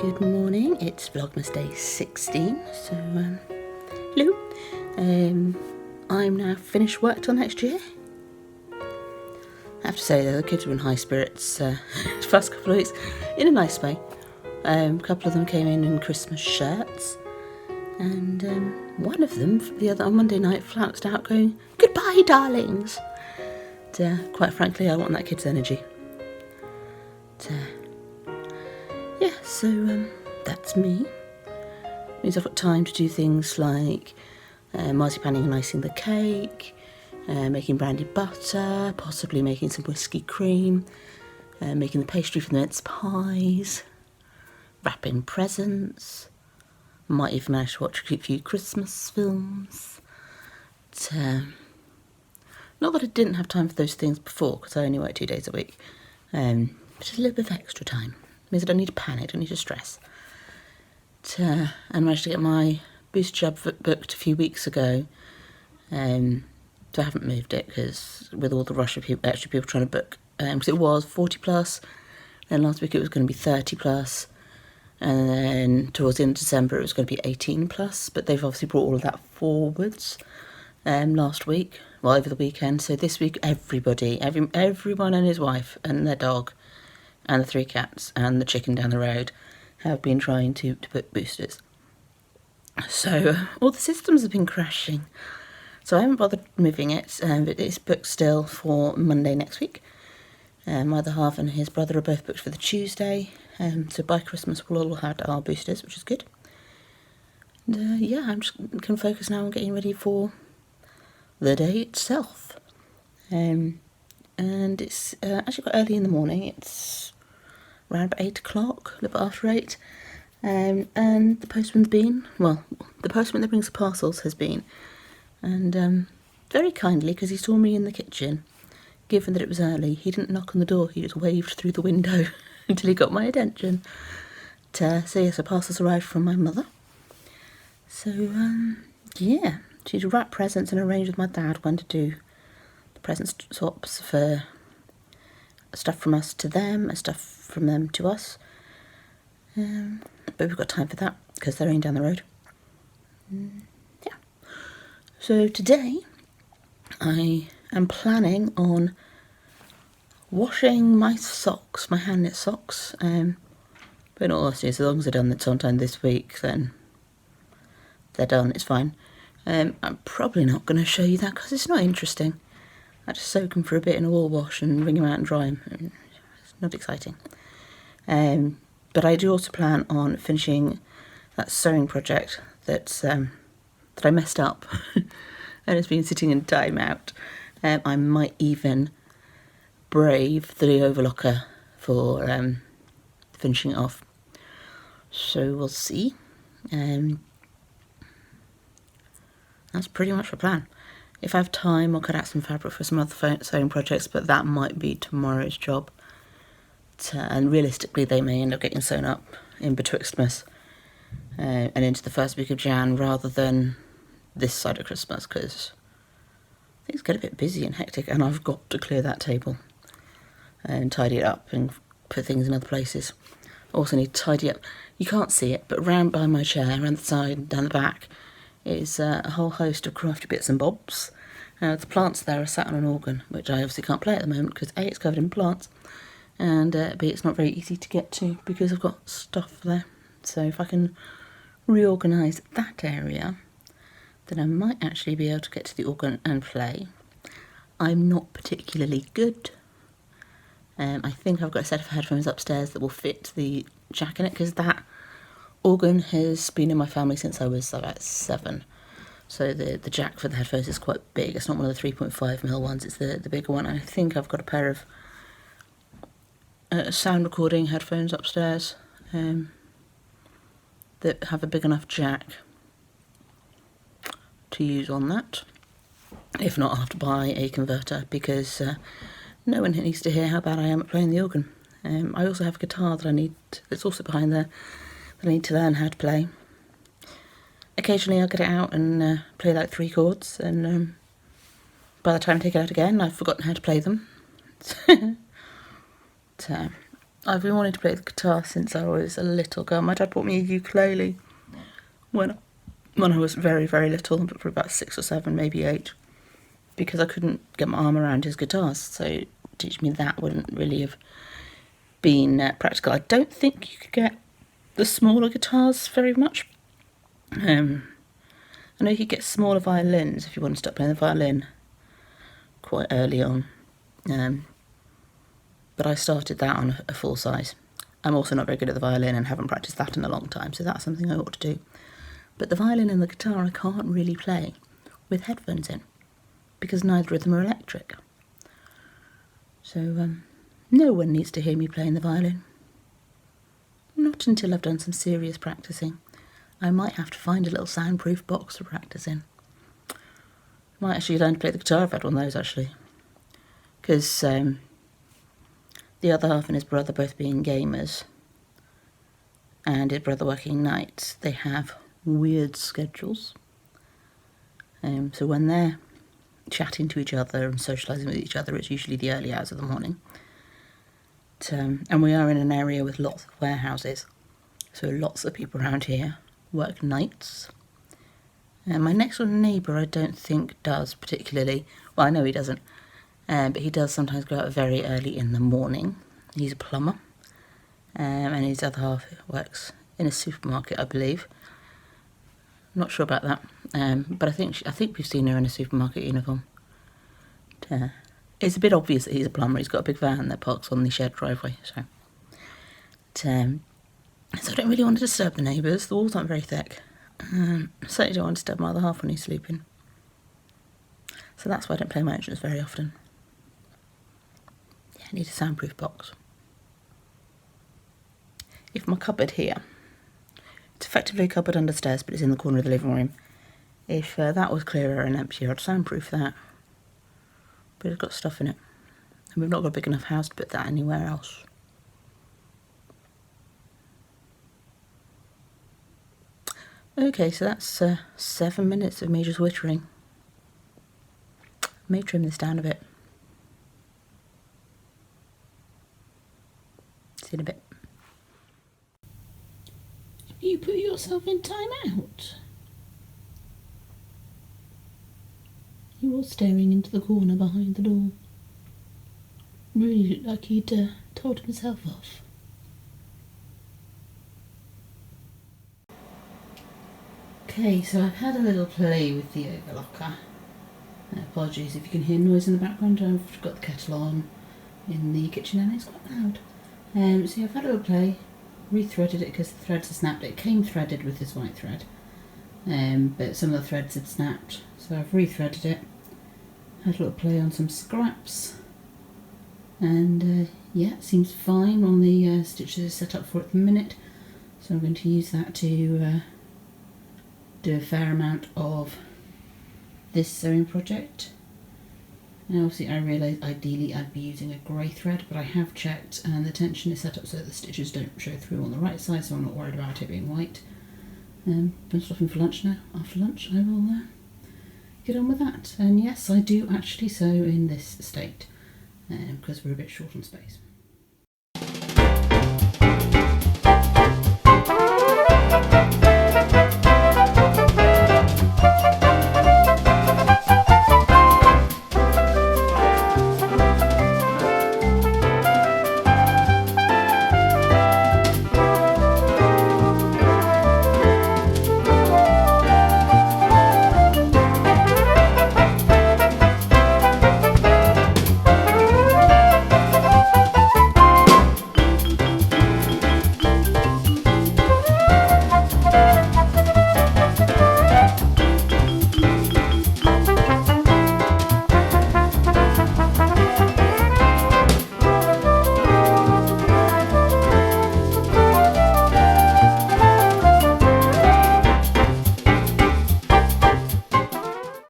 Good morning, it's Vlogmas day 16, so hello. I'm now finished work till next year. I have to say though, the kids were in high spirits the first couple of weeks, in a nice way. A couple of them came in Christmas shirts, and one of them, on Monday night, flounced out going, "Goodbye, darlings." Quite frankly, I want that kid's energy. Yeah, so that's me. Means I've got time to do things like marzipaning and icing the cake, making brandy butter, possibly making some whiskey cream, making the pastry for the mince pies, wrapping presents. Might even manage to watch a few Christmas films. Not that I didn't have time for those things before, because I only work 2 days a week. But just a little bit of extra time. Means I don't need to panic, I don't need to stress. And managed to get my booster jab booked a few weeks ago. So I haven't moved it, because with all the rush of extra people trying to book, because it was 40 plus, then last week it was going to be 30 plus, and then towards the end of December it was going to be 18 plus, but they've obviously brought all of that forwards last week, well, over the weekend. So this week everyone and his wife and their dog and the 3 cats and the chicken down the road have been trying to book boosters. So all the systems have been crashing. So I haven't bothered moving it, but it's booked still for Monday next week. My other half and his brother are both booked for the Tuesday. So by Christmas we'll all have our boosters, which is good. And yeah, I'm just going to focus now on getting ready for the day itself. And it's actually quite early in the morning. It's around about 8 o'clock, a little bit after 8. And the postman's been, the postman that brings the parcels has been. And very kindly, because he saw me in the kitchen, given that it was early, he didn't knock on the door, he just waved through the window until he got my attention. So yes, the parcels arrived from my mother. So yeah, she'd wrap presents and arrange with my dad when to do the present swaps for stuff from us to them and stuff from them to us. But we've got time for that because they're only down the road. Yeah. So today I am planning on washing my socks, my hand knit socks. But in all honesty, as long as they're done sometime this week, then they're done, it's fine. I'm probably not going to show you that because it's not interesting. I just soak them for a bit in a wool wash and wring them out and dry them. It's not exciting. But I do also plan on finishing that sewing project that I messed up and it's been sitting in timeout. I might even brave the overlocker for finishing it off. So we'll see. That's pretty much the plan. If I have time, I'll cut out some fabric for some other sewing projects, but that might be tomorrow's job. And realistically, they may end up getting sewn up in betwixtmas and into the first week of Jan, rather than this side of Christmas, because things get a bit busy and hectic, and I've got to clear that table and tidy it up and put things in other places. I also need to tidy up, you can't see it, but round by my chair, around the side, down the back, is a whole host of crafty bits and bobs. The plants there are sat on an organ, which I obviously can't play at the moment because A, it's covered in plants, and B, it's not very easy to get to because I've got stuff there. So if I can reorganise that area, then I might actually be able to get to the organ and play. I'm not particularly good. I think I've got a set of headphones upstairs that will fit the jack in it, because that organ has been in my family since I was about 7. So the jack for the headphones is quite big. It's not one of the 3.5mm ones, it's the bigger one. And I think I've got a pair of sound recording headphones upstairs that have a big enough jack to use on that. If not, I'll have to buy a converter, because no one needs to hear how bad I am at playing the organ. I also have a guitar that's also behind there, that I need to learn how to play. Occasionally I'll get it out and play like 3 chords, and by the time I take it out again, I've forgotten how to play them. I've been wanting to play the guitar since I was a little girl. My dad bought me a ukulele when I was very, very little, for about 6 or 7, maybe 8, because I couldn't get my arm around his guitars. So teaching me that wouldn't really have been practical. I don't think you could get the smaller guitars very much. I know you could get smaller violins if you want to start playing the violin quite early on. But I started that on a full size. I'm also not very good at the violin and haven't practiced that in a long time, so that's something I ought to do. But the violin and the guitar I can't really play with headphones in, because neither of them are electric. So no one needs to hear me playing the violin. Not until I've done some serious practicing. I might have to find a little soundproof box to practice in. Might actually learn to play the guitar. I've had one of those actually. Because the other half and his brother both being gamers, and his brother working nights, they have weird schedules. So when they're chatting to each other and socialising with each other, it's usually the early hours of the morning. And we are in an area with lots of warehouses, so lots of people around here work nights. My next door neighbour I don't think does particularly, well I know he doesn't, but he does sometimes go out very early in the morning. He's a plumber, and his other half works in a supermarket, I believe. Not sure about that, but I think we've seen her in a supermarket uniform. It's a bit obvious that he's a plumber. He's got a big van that parks on the shared driveway, so I don't really want to disturb the neighbours. The walls aren't very thick. Certainly don't want to disturb my other half when he's sleeping. So that's why I don't play my instruments very often. Yeah, I need a soundproof box. If my cupboard here, it's effectively a cupboard under stairs, but it's in the corner of the living room. If that was clearer and emptier, I'd soundproof that. But it's got stuff in it, and we've not got a big enough house to put that anywhere else. Okay, so that's 7 minutes of me just wittering. May trim this down a bit. See you in a bit. You put yourself in time out. He was staring into the corner behind the door. Really looked like he'd told himself off. Okay, so I've had a little play with the overlocker. Apologies if you can hear noise in the background. I've got the kettle on in the kitchen and it's quite loud. So I've had a little play, rethreaded it because the threads had snapped. It came threaded with this white thread, but some of the threads had snapped, so I've rethreaded it. Had a little play on some scraps, and yeah, it seems fine on the stitches set up for at the minute. So I'm going to use that to do a fair amount of this sewing project. And obviously I realise ideally I'd be using a grey thread, but I have checked and the tension is set up so that the stitches don't show through on the right side, so I'm not worried about it being white. Been stopping for lunch now. After lunch I will get on with that. And yes, I do actually sew in this state because we're a bit short on space.